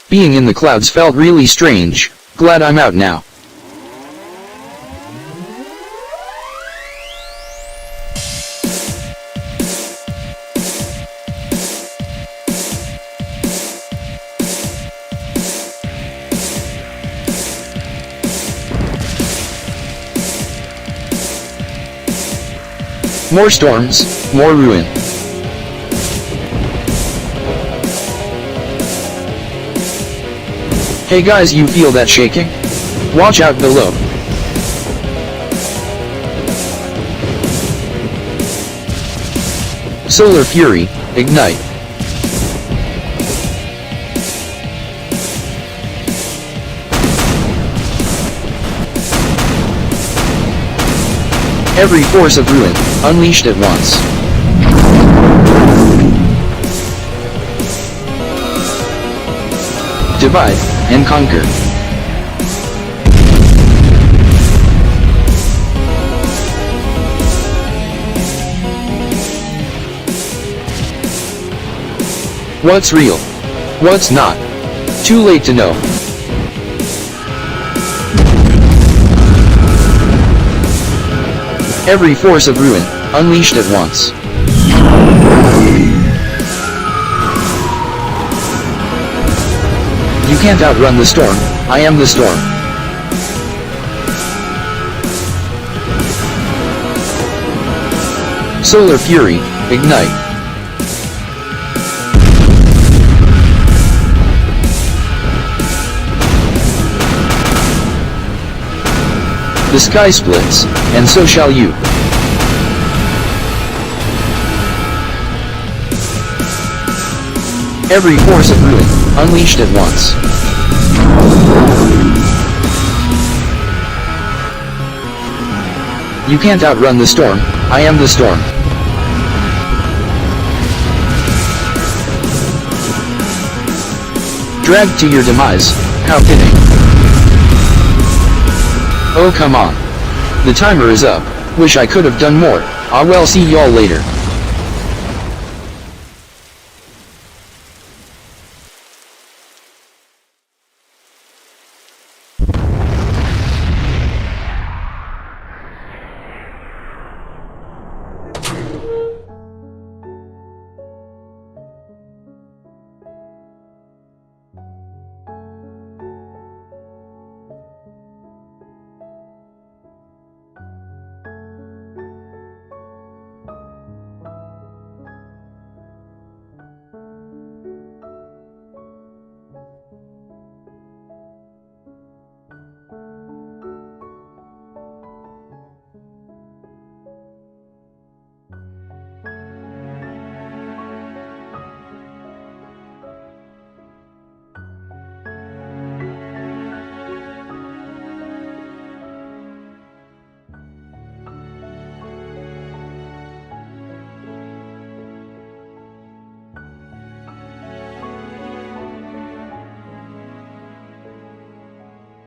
Being in the clouds felt really strange. Glad I'm out now. More storms, more ruin. Hey guys, you feel that shaking? Watch out below. Solar Fury, ignite. Every force of ruin, unleashed at once. Divide, and conquer. What's real? What's not? Too late to know. Every force of ruin, unleashed at once. You can't outrun the storm, I am the storm. Solar Fury, ignite. The sky splits, and so shall you. Every force of ruin, unleashed at once. You can't outrun the storm, I am the storm. Dragged to your demise, how fitting. Oh come on. The timer is up, wish I could have done more. Ah well, see y'all later.